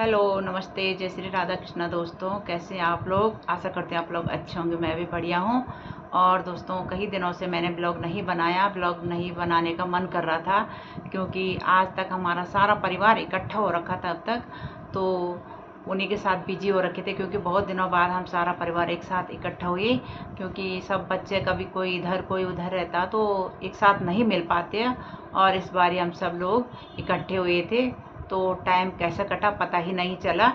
Hello, नमस्ते, जय श्री राधा कृष्णा। दोस्तों, कैसे हैं आप लोग? आशा करते हैं आप लोग अच्छे होंगे। मैं भी बढ़िया हूँ। और दोस्तों, कई दिनों से मैंने ब्लॉग नहीं बनाया। ब्लॉग नहीं बनाने का मन कर रहा था क्योंकि आज तक हमारा सारा परिवार इकट्ठा हो रखा था। अब तक तो उन्हीं के साथ बिजी हो रखे थे क्योंकि बहुत दिनों बाद हम सारा परिवार एक साथ इकट्ठा हुए। क्योंकि सब बच्चे कभी कोई इधर कोई उधर रहता तो एक साथ नहीं मिल पाते। और इस बार हम सब लोग इकट्ठे हुए थे तो टाइम कैसे कटा पता ही नहीं चला।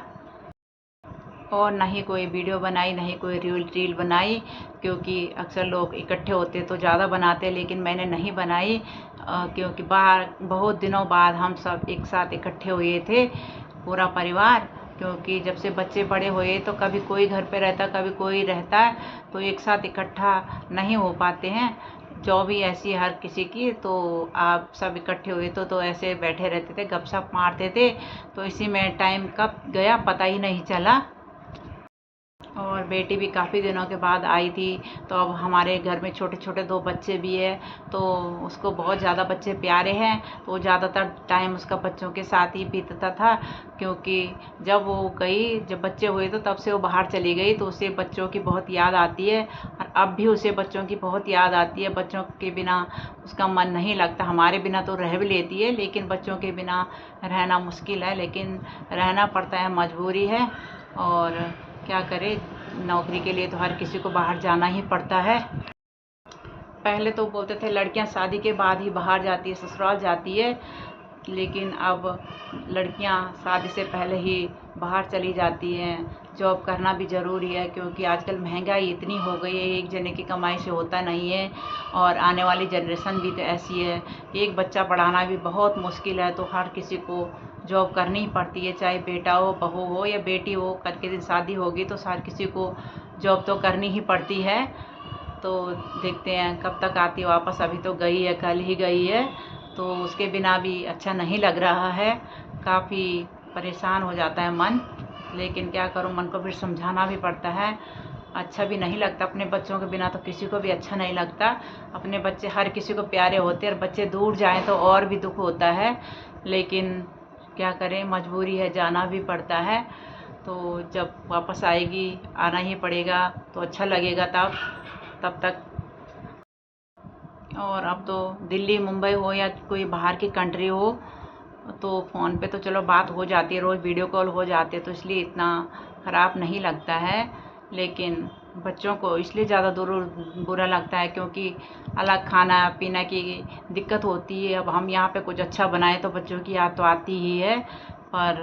और ना ही कोई वीडियो बनाई, ना ही कोई रील बनाई, क्योंकि अक्सर लोग इकट्ठे होते तो ज़्यादा बनाते, लेकिन मैंने नहीं बनाई क्योंकि बाहर बहुत दिनों बाद हम सब एक साथ इकट्ठे हुए थे, पूरा परिवार। क्योंकि जब से बच्चे बड़े हुए तो कभी कोई घर पे रहता, कभी कोई रहता है, तो एक साथ इकट्ठा नहीं हो पाते हैं। जो भी ऐसी हर किसी की, तो आप सब इकट्ठे हुए तो ऐसे बैठे रहते थे, गपशप मारते थे। तो इसी में टाइम कब गया पता ही नहीं चला। और बेटी भी काफ़ी दिनों के बाद आई थी। तो अब हमारे घर में छोटे छोटे 2 बच्चे भी है, तो उसको बहुत ज़्यादा बच्चे प्यारे हैं। तो वो ज़्यादातर टाइम उसका बच्चों के साथ ही बीतता था। क्योंकि जब वो गई, जब बच्चे हुए तो तब से वो बाहर चली गई, तो उसे बच्चों की बहुत याद आती है। और अब भी उसे बच्चों की बहुत याद आती है। बच्चों के बिना उसका मन नहीं लगता। हमारे बिना तो रह भी लेती है, लेकिन बच्चों के बिना रहना मुश्किल है, लेकिन रहना पड़ता है, मजबूरी है। और क्या करें, नौकरी के लिए तो हर किसी को बाहर जाना ही पड़ता है। पहले तो बोलते थे लड़कियां शादी के बाद ही बाहर जाती है, ससुराल जाती है, लेकिन अब लड़कियां शादी से पहले ही बाहर चली जाती हैं। जॉब करना भी ज़रूरी है क्योंकि आजकल महंगाई इतनी हो गई है, एक जने की कमाई से होता नहीं है। और आने वाली जनरेशन भी तो ऐसी है, एक बच्चा पढ़ाना भी बहुत मुश्किल है। तो हर किसी को जॉब करनी ही पड़ती है, चाहे बेटा हो, बहू हो या बेटी हो। कल के दिन शादी होगी तो हर किसी को जॉब तो करनी ही पड़ती है। तो देखते हैं कब तक आती है वापस। अभी तो गई है, कल ही गई है, तो उसके बिना भी अच्छा नहीं लग रहा है। काफ़ी परेशान हो जाता है मन, लेकिन क्या करूं, मन को फिर समझाना भी पड़ता है। अच्छा भी नहीं लगता, अपने बच्चों के बिना तो किसी को भी अच्छा नहीं लगता। अपने बच्चे हर किसी को प्यारे होते हैं, और बच्चे दूर जाएं तो और भी दुख होता है। लेकिन क्या करें, मजबूरी है, जाना भी पड़ता है। तो जब वापस आएगी, आना ही पड़ेगा, तो अच्छा लगेगा तब तक। और अब तो दिल्ली, मुंबई हो या कोई बाहर की कंट्री हो, तो फ़ोन पे तो चलो बात हो जाती है, रोज़ वीडियो कॉल हो जाते हैं, तो इसलिए इतना ख़राब नहीं लगता है। लेकिन बच्चों को इसलिए ज़्यादा दूर बुरा लगता है क्योंकि अलग खाना पीना की दिक्कत होती है। अब हम यहाँ पे कुछ अच्छा बनाएं तो बच्चों की याद तो आती ही है, पर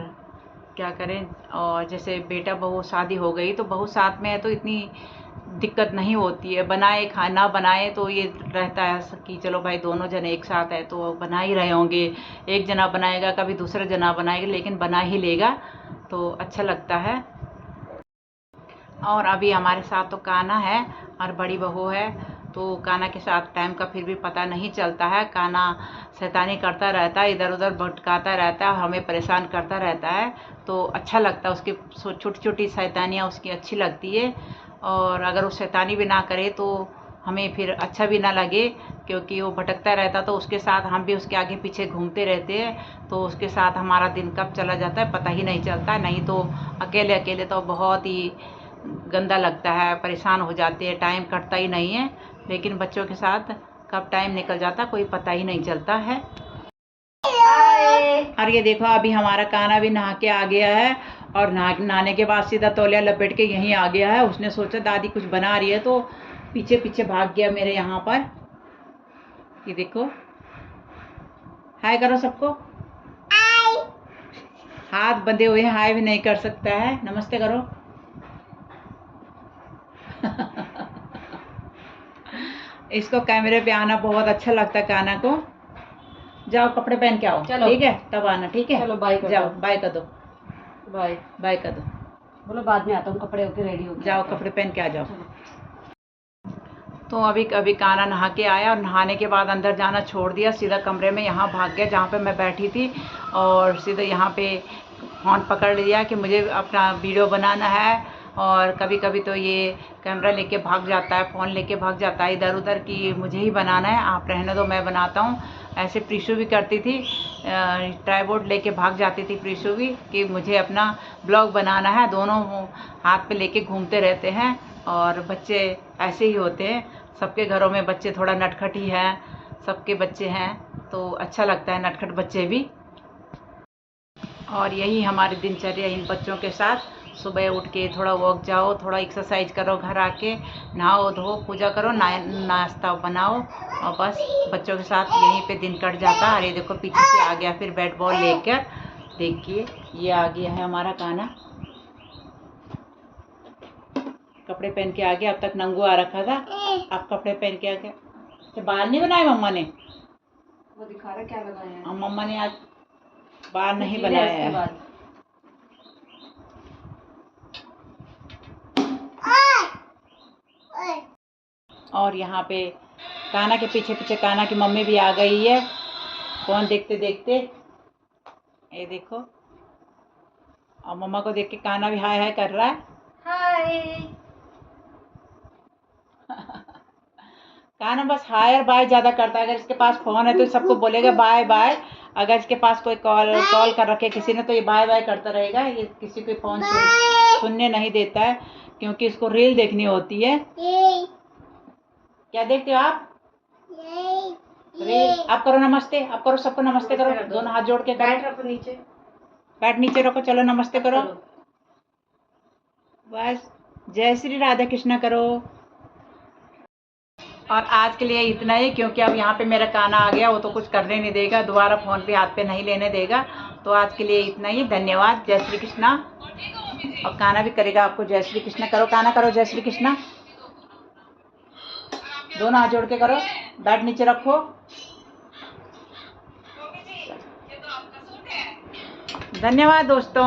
क्या करें। और जैसे बेटा बहू शादी हो गई तो बहू साथ में है तो इतनी दिक्कत नहीं होती है। बनाए खाना बनाए तो ये रहता है कि चलो भाई दोनों जने एक साथ है तो बना ही रहे होंगे। एक जना बनाएगा, कभी दूसरा जना बनाएगा, लेकिन बना ही लेगा, तो अच्छा लगता है। और अभी हमारे साथ तो कान्हा है और बड़ी बहू है, तो कान्हा के साथ टाइम का फिर भी पता नहीं चलता है। कान्हा शैतानी करता रहता है, इधर उधर भटकाता रहता है, हमें परेशान करता रहता है। तो अच्छा लगता है, उसकी छोटी छोटी शैतानियाँ उसकी अच्छी लगती है। और अगर वो शैतानी भी ना करे तो हमें फिर अच्छा भी ना लगे, क्योंकि वो भटकता रहता तो उसके साथ हम भी उसके आगे पीछे घूमते रहते हैं, तो उसके साथ हमारा दिन कब चला जाता है पता ही नहीं चलता। नहीं तो अकेले अकेले तो बहुत ही गंदा लगता है, परेशान हो जाते हैं, टाइम कटता ही नहीं है। लेकिन बच्चों के साथ कब टाइम निकल जाता कोई पता ही नहीं चलता है। और ये देखो, अभी हमारा कान्हा भी नहा के आ गया है, और नहाने के बाद सीधा तौलिया लपेट के यहीं आ गया है। उसने सोचा दादी कुछ बना रही है, तो पीछे पीछे भाग गया मेरे यहाँ पर। ये देखो, हाय करो सबको। हाथ बंधे हुए हैं, हाय भी नहीं कर सकता है। नमस्ते करो। इसको कैमरे पे आना बहुत अच्छा लगता है कान्हा को। जाओ कपड़े पहन के आओ, ठीक है, तब आना, ठीक है। चलो बाय कर जाओ, बाय कर दो, बाय बाय कर दो। बोलो बाद में आता हूँ, कपड़े होके रेडी हो जाओ कपड़े पहन के आ जाओ। तो अभी कान्हा नहा के आया, और नहाने के बाद अंदर जाना छोड़ दिया, सीधा कमरे में यहाँ भाग गया जहाँ पे मैं बैठी थी। और सीधा यहाँ पे फ़ोन पकड़ लिया कि मुझे अपना वीडियो बनाना है। और कभी कभी तो ये कैमरा लेके भाग जाता है, फ़ोन लेके भाग जाता है इधर उधर कि मुझे ही बनाना है, आप रहने दो मैं बनाता हूँ। ऐसे प्रीशु भी करती थी, ट्राइपॉड लेके भाग जाती थी प्रीशु भी कि मुझे अपना ब्लॉग बनाना है। दोनों हाथ पे लेके घूमते रहते हैं और बच्चे ऐसे ही होते हैं। सबके घरों में बच्चे थोड़ा नटखट ही हैं, सबके बच्चे हैं तो अच्छा लगता है नटखट बच्चे भी। और यही हमारी दिनचर्या इन बच्चों के साथ। सुबह उठ के थोड़ा वॉक जाओ, थोड़ा एक्सरसाइज करो, घर आके नहाओ धो पूजा करो, नाश्ता बनाओ और बस बच्चों के साथ यहीं पे दिन कट जाता है। अरे देखो पीछे से आ गया फिर बैट बॉल लेकर, देखिए ये आ गया है हमारा काना, कपड़े पहन के आ गया। अब तक नंगू आ रखा था, अब कपड़े पहन के आ गया। तो बाल नहीं बनाए मम्मा ने, वो दिखा रहा क्या लगाया है। मम्मा ने आज बाल नहीं बनाया है। और यहाँ पे काना के पीछे पीछे काना की मम्मी भी आ गई है फोन देखते देखते, ये देखो। और मम्मा को देख के काना भी हाय हाय कर रहा है। हाय। काना बस हाय और बाय ज़्यादा करता है। अगर इसके पास फ़ोन है तो सबको बोलेगा बाय बाय, अगर इसके पास कोई कॉल कर रखे किसी ने तो ये बाय बाय करता रहेगा। ये किसी को फ़ोन सुनने नहीं देता है क्योंकि इसको रील देखनी होती है। क्या देखते हो आप? रील। आप करो नमस्ते, आप करो, सबको नमस्ते करो, दोनों हाथ जोड़ के करो। पैर नीचे रखो, चलो नमस्ते करो। बस जय श्री राधा कृष्णा करो। और आज के लिए इतना ही, क्योंकि अब यहाँ पे मेरा काना आ गया, वो तो कुछ करने नहीं देगा, दोबारा फ़ोन पे हाथ पे नहीं लेने देगा। तो आज के लिए इतना ही, धन्यवाद, जय श्री कृष्णा। और काना भी करेगा आपको जय श्री कृष्णा। करो काना, करो जय श्री कृष्णा, दोनों हाथ जोड़ के करो, बैठ नीचे रखो। धन्यवाद दोस्तों।